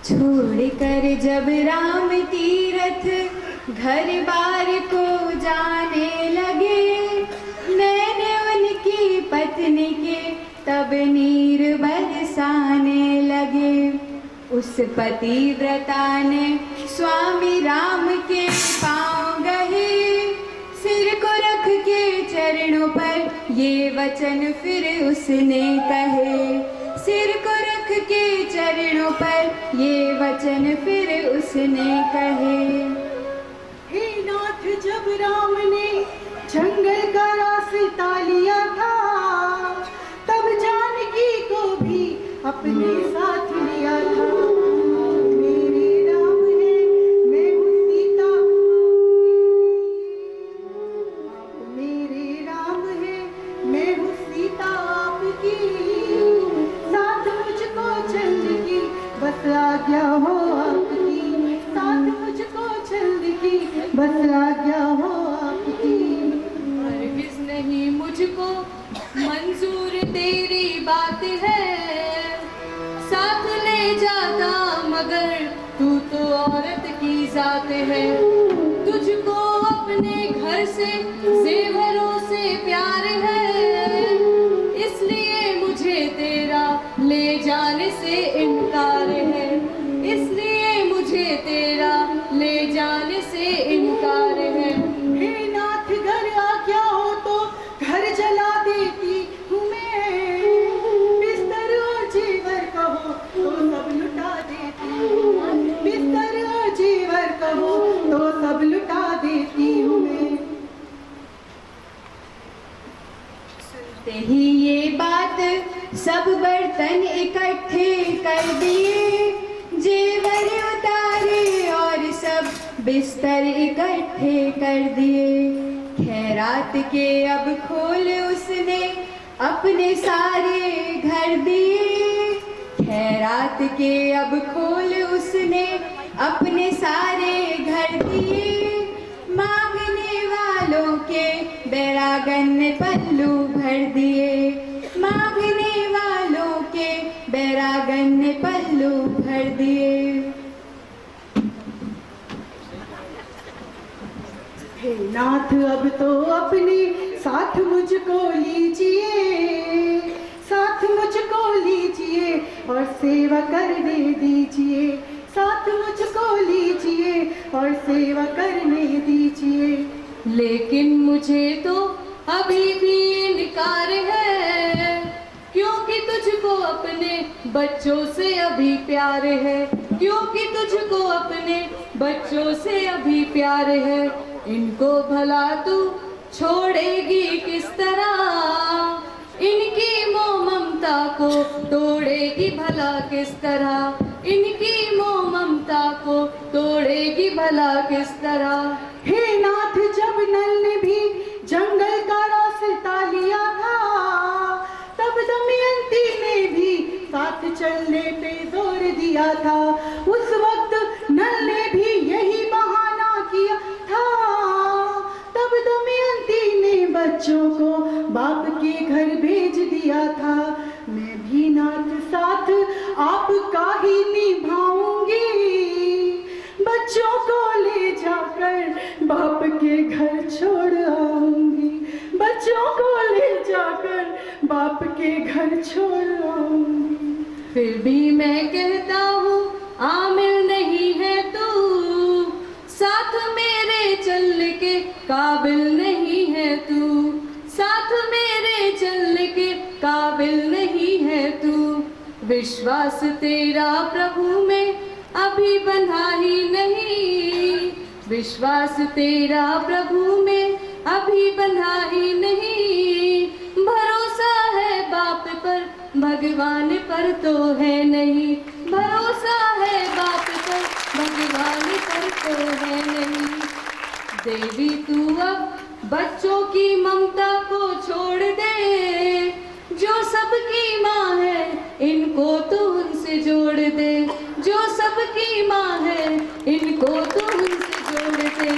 छोड़कर जब राम तीरथ घर बार को जाने लगे, मैंने उनकी पत्नी के तब नीर बरसाने लगे। उस पतिव्रता ने स्वामी राम के पाँव गहे, सिर को रख के चरणों पर ये वचन फिर उसने कहे। सिर को रख के चरणों पर ये वचन फिर उसने कहे। हे नाथ, जब राम ने जंगल का रास्ता लिया था, तब जानकी को भी अपने साथ लिया था। मेरे राम है, मैं हूँ सीता। मेरे राम है, मैं हूँ सीता आपकी। साथ मुझको जल्द की बस आज्ञा हो आपकी। साथ मुझको जल्द की बस आज्ञा हो आपकी। हरगिज़ नहीं मुझको मंजूर तेरी बात है, साथ ले जाता मगर तू तो औरत की जात है। तुझको अपने घर से जेवरों से प्यार है, इसलिए मुझे तेरा ले जाने से इनकार है। इसलिए मुझे तेरा ले जाने से इनकार है। हे नाथ, घर आज्ञा हो तो घर जला देती हूँ मैं। बिस्तर और जीवर कहो तो सब लुटा देती हूँ। बिस्तर और जीवर कहो तो सब लुटा देती हूँ मैं। सुनते ही ये बात सब बर्तन इकट्ठे कर दिए, जेवर उतारे और सब बिस्तर इकट्ठे कर दिए। खैरात के अब खोल उसने अपने सारे घर दिए। खैरात के अब खोल उसने अपने सारे घर दिए। मांगने वालों के बैरागन ने पल्लू भर दिए। मांगने वालों के बैरागन ने पल्लू भर दिए। हे नाथ, अब तो अपने साथ मुझको लीजिए। साथ मुझको लीजिए और सेवा करने दीजिए। साथ मुझको लीजिए और सेवा करने दीजिए। लेकिन मुझे तो अभी भी इनकार है, क्योंकि तुझको अपने बच्चों से अभी प्यार है। क्योंकि तुझको अपने बच्चों से अभी प्यार है। इनको भला तू छोड़ेगी किस तरह, इनकी मोह ममता को तोड़ेगी भला किस तरह। इनकी मोह ममता को तोड़ेगी भला किस तरह। हे नाथ, जब नल ने भी जंगल का रास्ता लिया था, तब दमयंती ने भी साथ चलने पे जोर दिया था। उस वक्त नल ने भी यही बहाना किया था। तब दमयंती ने बच्चों को बाप के घर भेज दिया था। मैं भी नाथ साथ आपका ही निभाऊंगी। बच्चों को ले जाकर बाप के घर छोड़ आऊंगी। बच्चों को ले जाकर बाप के घर छोड़ आऊंगी। फिर भी मैं कहता हूँ आमिल नहीं है तू, साथ मेरे चलने के काबिल नहीं है तू। साथ मेरे चलने के काबिल नहीं है तू। विश्वास तेरा प्रभु में अभी बंधा ही नहीं। विश्वास तेरा प्रभु में अभी बंधा ही नहीं। भरोसा है बाप पर, भगवान पर तो है नहीं। भरोसा है बाप पर, भगवान पर तो है नहीं। देवी तू अब बच्चों की ममता को छोड़ दे। जो सबकी माँ है इनको तू उनसे जोड़ दे। जो सबकी माँ है इनको तू उनसे जोड़ दे।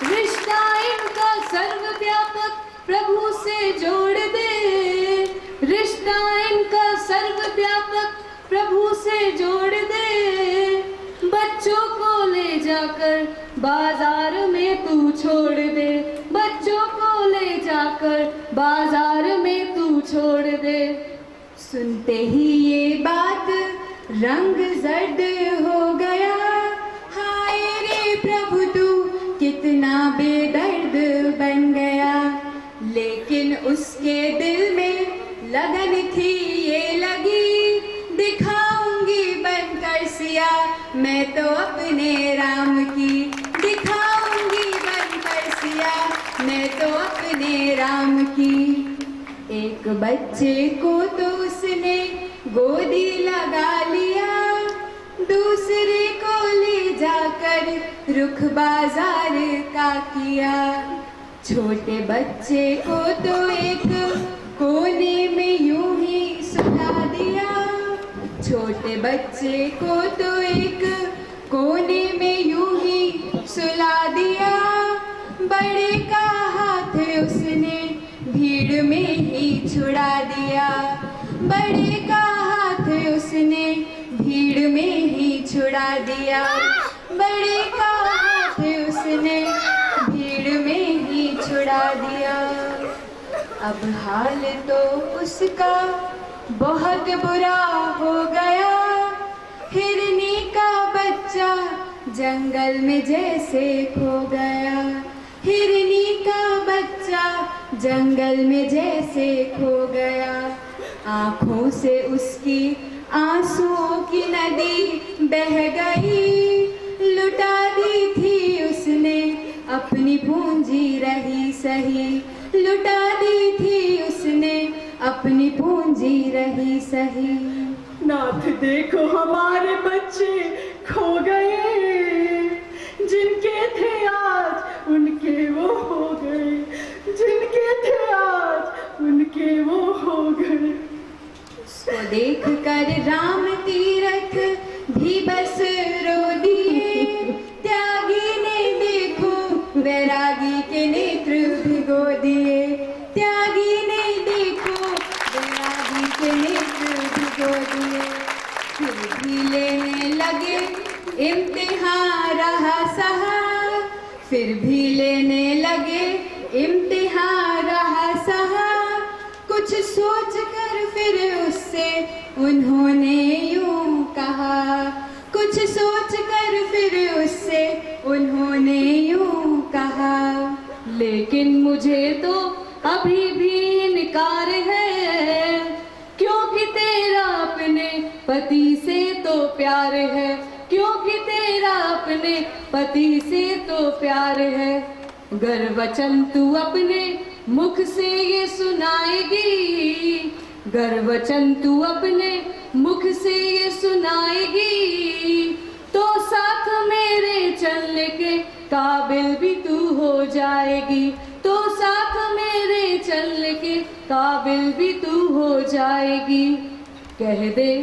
रिश्ता इनका सर्वव्यापक प्रभु से जोड़ दे। रिश्ता इनका सर्वव्यापक प्रभु से जोड़ दे। जाकर बाजार में तू छोड़ दे, बच्चों को ले जाकर बाजार में तू छोड़ दे। सुनते ही ये बात रंग जर्द हो गया, हाय रे प्रभु तू कितना बेदर्द बन गया। लेकिन उसके दिल में लगन थी ये लगी, दिखाऊंगी बनकर सिया मैं तो अपने राम की, दिखाऊंगी बनकर सिया मैं तो अपने राम की। एक बच्चे को तो उसने गोदी लगा लिया, दूसरे को ले जाकर रुख बाजार का किया। छोटे बच्चे को तो एक कोने में यूं ही सुला दिया, छोटे बच्चे को तो एक कोने में यूं ही सुला दिया। बड़े का हाथ उसने भीड़ में ही छुड़ा दिया, बड़े का हाथ उसने भीड़ में ही छुड़ा दिया, बड़े का हाथ उसने भीड़ में ही छुड़ा दिया। अब हाल तो उसका बहुत बुरा हो गया, हिरनी का बच्चा जंगल में जैसे खो गया, हिरनी का बच्चा जंगल में जैसे खो गया। आँखों से उसकी आंसुओं की नदी बह गई, लुटा दी थी उसने अपनी पूंजी रही सही, लुटा दी थी उसने अपनी पूंजी रही सही। नाथ देखो हमारे बच्चे खो गए, जिनके थे आज उनके वो हो गए, जिनके थे आज उनके वो हो गए। उसको देख कर राम तीरथ भी बस रो दिए, त्यागी ने देखो वैरागी के नेत्र भिगो दिए, त्यागी ने देखो वैरागी के नेत्र भिगो दिए। फिर भी लेने लगे इम्तिहान रहा सहा, फिर भी लेने लगे इम्तिहान रहा सहा। कुछ सोच कर फिर उससे उन्होंने यूं कहा, कुछ सोच कर फिर उससे उन्होंने यूं कहा। लेकिन मुझे तो अभी भी इनकार है, क्योंकि तेरा अपने पति से तो प्यार है, क्योंकि तेरा अपने पति से तो प्यार है। गर वचन तू अपने मुख से ये सुनाएगी, गर वचन तू अपने मुख से ये सुनाएगी, तो साथ मेरे चलने के काबिल भी तू हो जाएगी, तो साथ मेरे चलने के काबिल भी तू हो जाएगी। कह दे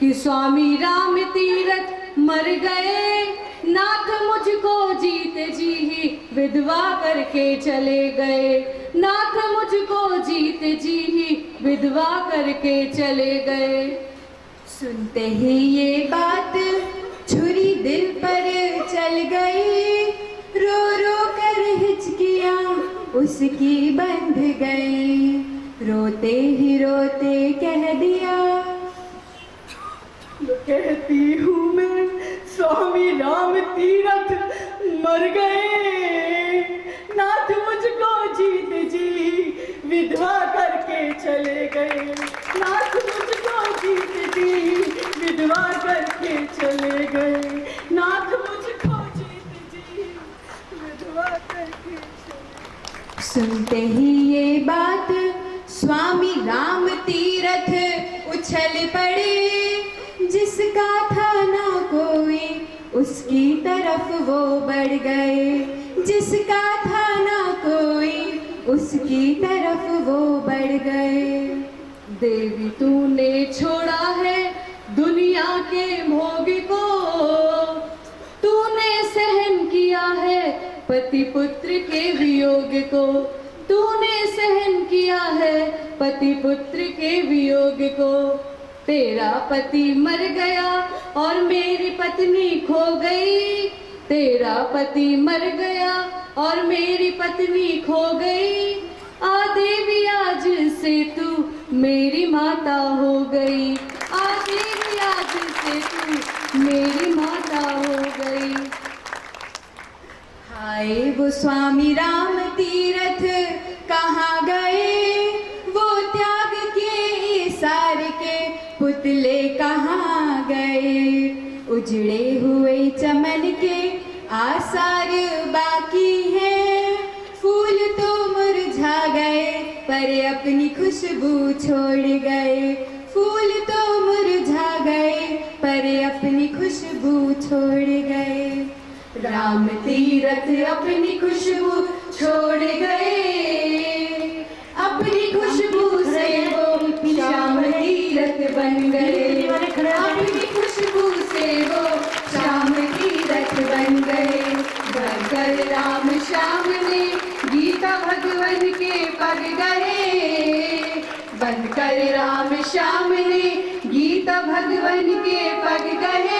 कि स्वामी राम तीरथ मर गए, नाथ मुझको जीते जी ही विधवा करके चले गए, नाथ मुझको जीते जी ही विधवा करके चले गए। सुनते ही ये बात छुरी दिल पर चल गई, रो रो कर हिचकियां उसकी बंध गई, रोते ही रोते कह दिया। कहती हूँ मैं स्वामी राम तीरथ मर गए, नाथ मुझको जीत जी विधवा करके चले गए, नाथ मुझको जीत जी विधवा करके चले गए, नाथ मुझको जीत जी विधवा करके चले। सुनते ही ये बात स्वामी राम तीरथ उछल पड़े, जिसका था ना कोई उसकी तरफ वो बढ़ गए, जिसका था ना कोई उसकी तरफ वो बढ़ गए। देवी तूने छोड़ा है दुनिया के भोग को, तूने सहन किया है पति पुत्र के वियोग को, तूने सहन किया है पति पुत्र के वियोग को। तेरा पति मर गया और मेरी पत्नी खो गई, तेरा पति मर गया और मेरी पत्नी खो गई, आ देवी आज से तू मेरी माता हो गई, आ देवी आज से तू मेरी माता हो गई। हाय वो स्वामी राम तीरथ कहाँ गए, वो त्याग के सार के पुतले कहाँ गए, उजड़े हुए चमन के आसार बाकी हैं, फूल तो मुरझा गए पर अपनी खुशबू छोड़ गए, फूल तो मुरझा गए पर अपनी खुशबू छोड़ गए। राम तीरथ अपनी खुशबू छोड़ गए, अपनी खुशबू से वो श्याम तीरथ बन गए, अपनी खुशबू से वो श्याम तीरथ बन गए। बनकर राम श्याम ने गीता भगवान के पग गए, बनकर राम श्याम ने गीता भगवान के पग गए।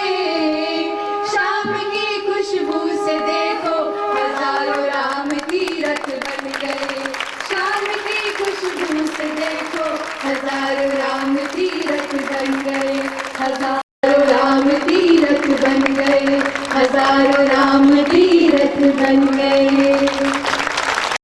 श्याम की खुशबू से देखो हजारों राम तीरथ बन गए, श्याम की खुशबू से देखो हजारों राम तीरथ बन गए, हजार